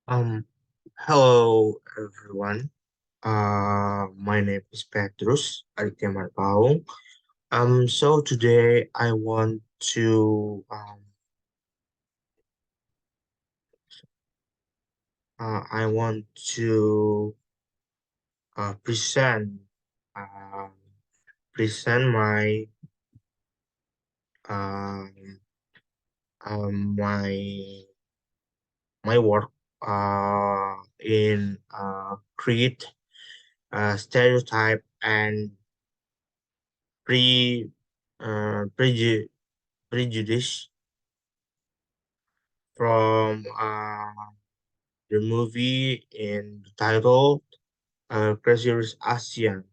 Um, Hello everyone. My name is Petrus Aditya Marpaung. So today I want to um, present um, my work in create stereotype and pre prejudice from the movie in the title Crazy ASEAN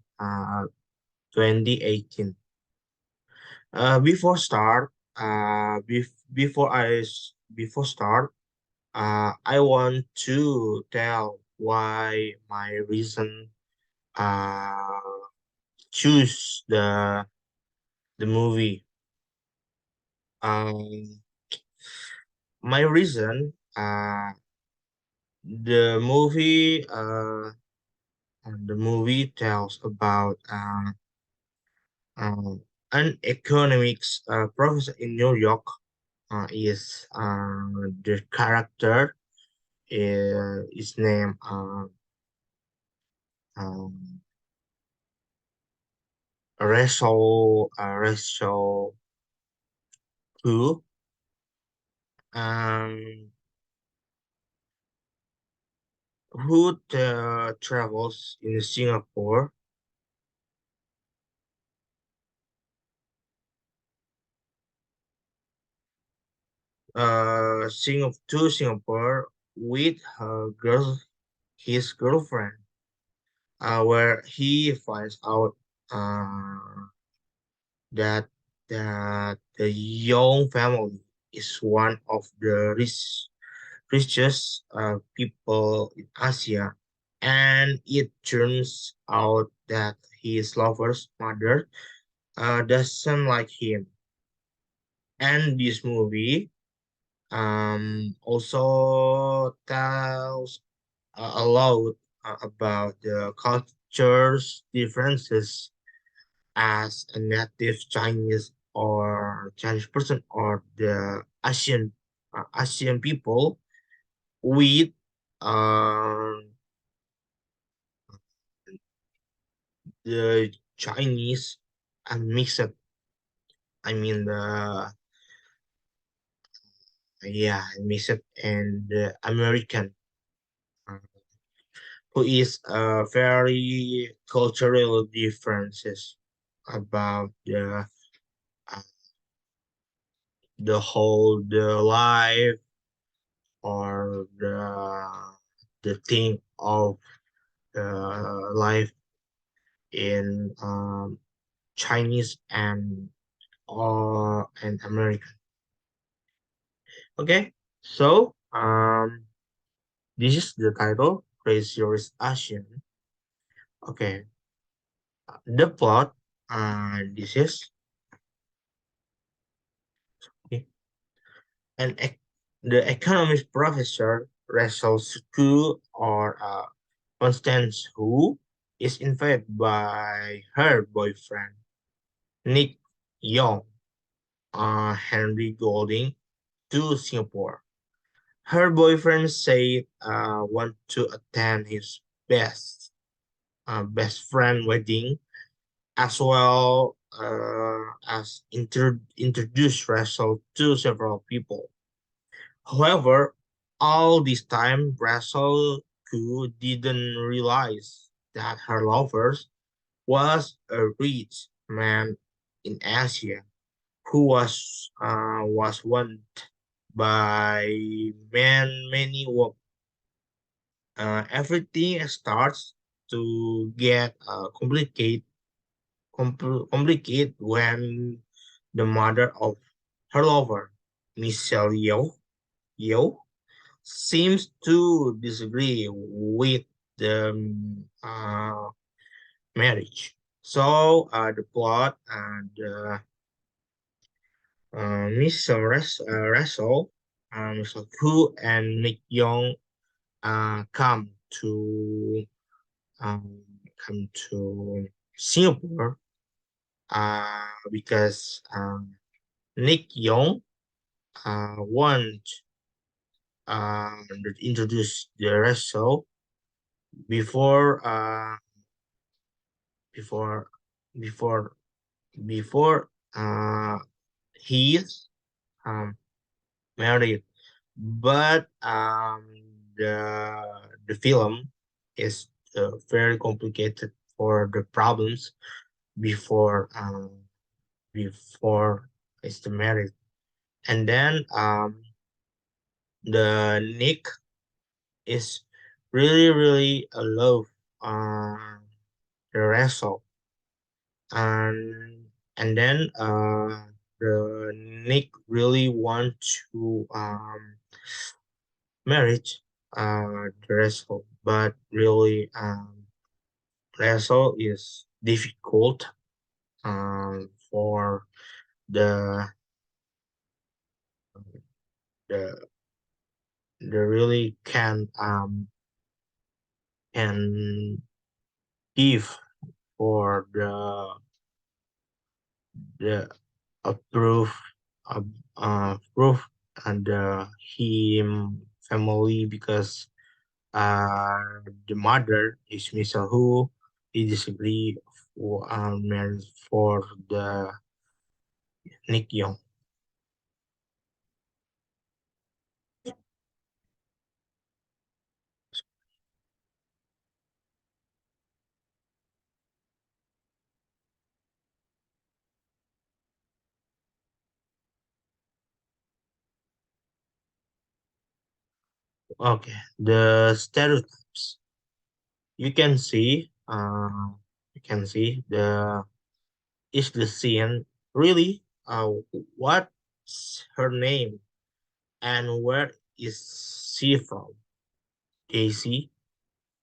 2018. Before start, I want to tell why my reason uh choose the movie. Um, my reason the movie uh the movie tells about uh, an economics professor in New York is the character is named um, Rachel Hu, um, who travels in Singapore, to Singapore with his girlfriend, where he finds out uh, that the young family is one of the richest people in Asia, and it turns out that his lover's mother doesn't like him. And this movie also tells a lot about the cultures differences as a native Chinese or Chinese person or the Asian people with um, the Chinese and mixed. I mean the mixed and the American, uh, who is very cultural differences about uh, the life or the thing of life in Chinese and American. Okay, so this is the title. Praise Your Asian. Okay, the plot. This is okay. an ec- the economics professor Russell's school or Constance who is invited by her boyfriend Nick Young, Henry Golding, to Singapore. Her boyfriend said want to attend his best friend wedding as well as introduce Russell to several people. However, all this time Russell who didn't realize that her lover was a rich man in Asia who was wanted by many women. Everything starts to get complicated when the mother of her lover, Michelle Yeoh, seems to disagree with the marriage. So the plot and Miss Russell, Miss Koo and Nick Young come to um, come to Singapore because Nick Young want to introduce the wrestle before before before before he is um, married. But the film is very complicated for the problems before before it's the marriage, and then the Nick is really love the wrestle, and then the Nick really want to marriage the wrestle, but really wrestle is difficult for the the the really can give for the approve approve and him family because the mother is Misa who he disagree for marriage for the Nick Young. Okay, the stereotypes you can see the is the scene really what's her name and where is she from, Casey?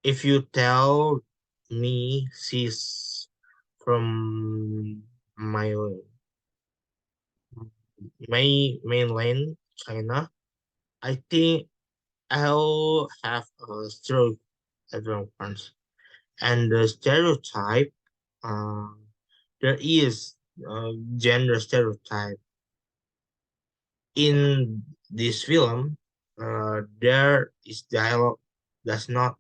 If you tell me she's from my mainland China, I think I'll have a stroke at once. And the stereotype, uh, there is gender stereotype in this film. There is dialogue that's not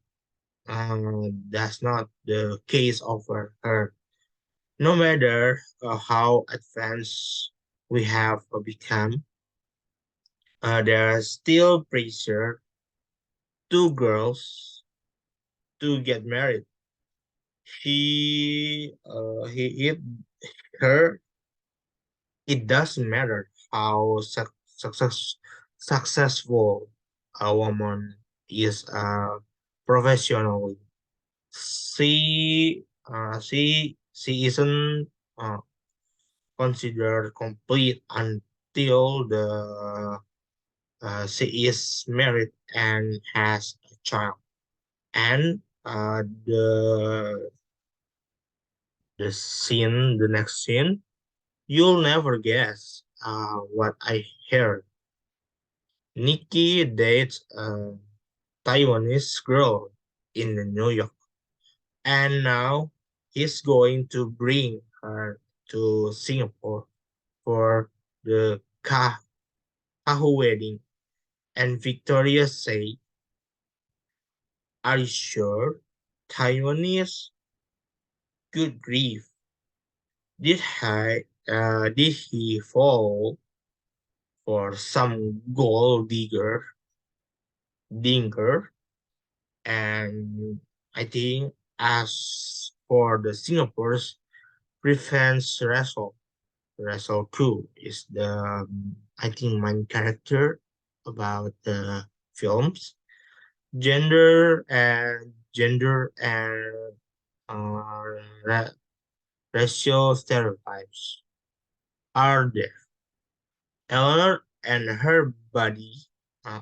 the case of her. No matter how advanced we have become, there's still pressure two girls to get married. He hit her. It doesn't matter how successful a woman is professionally. She isn't considered complete until the she is married and has a child. And the next scene, you'll never guess what I heard. Nikki dates a Taiwanese girl in New York, and now he's going to bring her to Singapore for the Kahu wedding. And Victoria say, "Are you sure? Taiwanese? Good grief! Did he fall for some gold digger?" And I think as for the Singapore's prevents Russell Crowe is the I think main character about the films. Gender and uh, ra- racial stereotypes are there. Eleanor and her buddy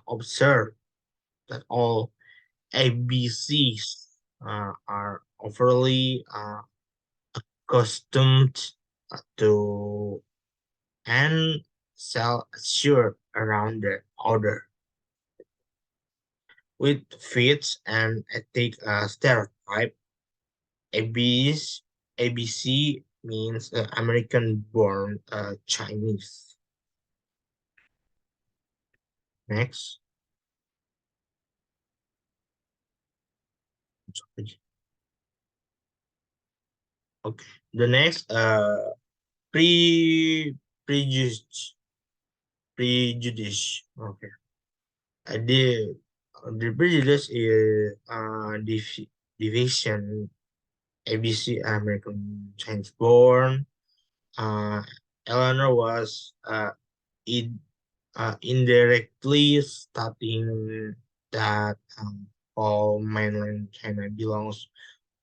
observe that all ABCs are overly accustomed to and self-assured around the order. with fits and ethic stereotype. ABC, ABC means American-born Chinese. Next, okay. The next pre prejudice prejudice. Okay. The prejudice is division ABC American Chinese born. Uh, Eleanor was in, indirectly stating that all mainland China belongs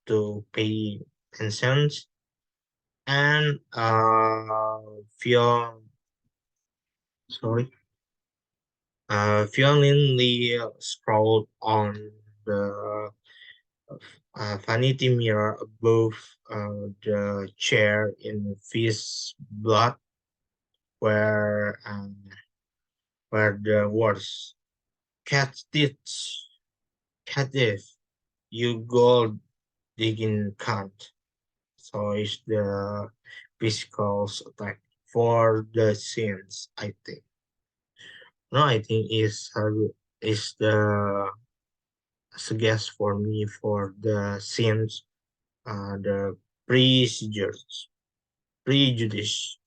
to pay pensions and sorry, violently scrawled on the vanity mirror above the chair in fish blood where the words cat teeth, cat teeth, you gold digging cunt. So it's the physical attack for the scenes, I think. No, I think is the suggest for me for the scenes, the procedures, prejudice.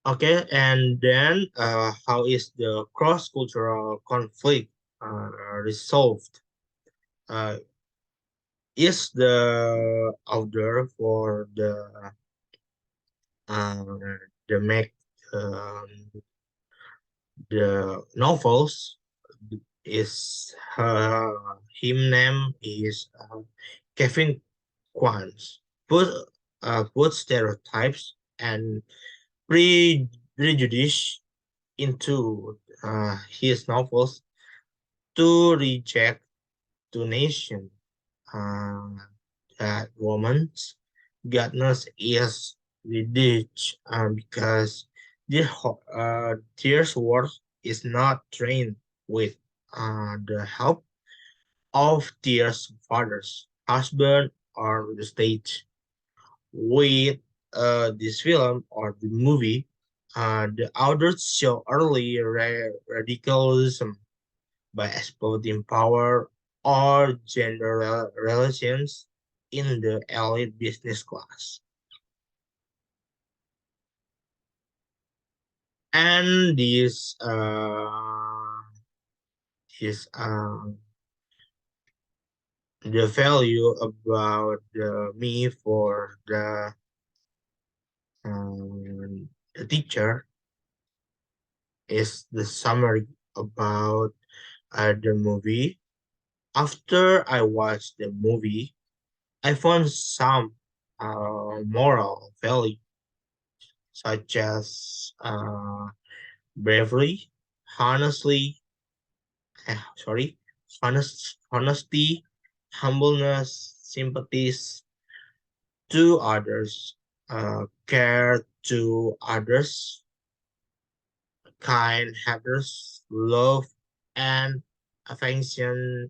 Okay, and then how is the cross-cultural conflict resolved? Uh, is the order for uh, the make the novels is him name is Kevin Quans. Put put stereotypes and prejudice into his novels to reject donation uh, that woman's Gardner's is reduced because their work is not trained with the help of their fathers, husband, or the state. With this film or the movie, the authors show early radicalism by exploiting power or gender relations in the elite business class. And this is the value about me for the teacher is the summary about the movie. After I watched the movie, I found some moral value such as bravery, honestly, sorry, honesty, humbleness, sympathies to others, care to others, kind heartedness, love, and affection,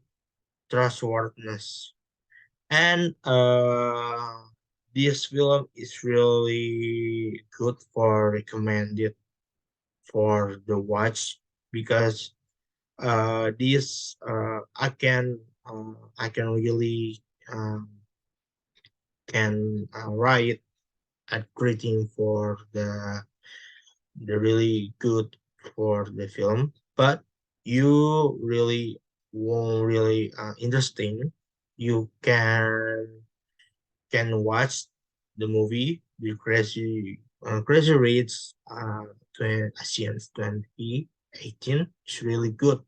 trustworthiness. And this film is really good for recommended for the watch because this I can really can write a greeting for the really good for the film, but you really won't really interesting. You can watch the movie The Crazy Rich Asians 2018. It's really good.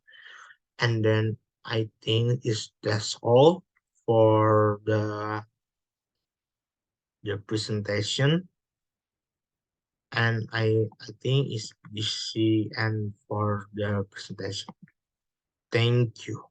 And then I think is that's all for the presentation. And I think it's the end for the presentation. Thank you.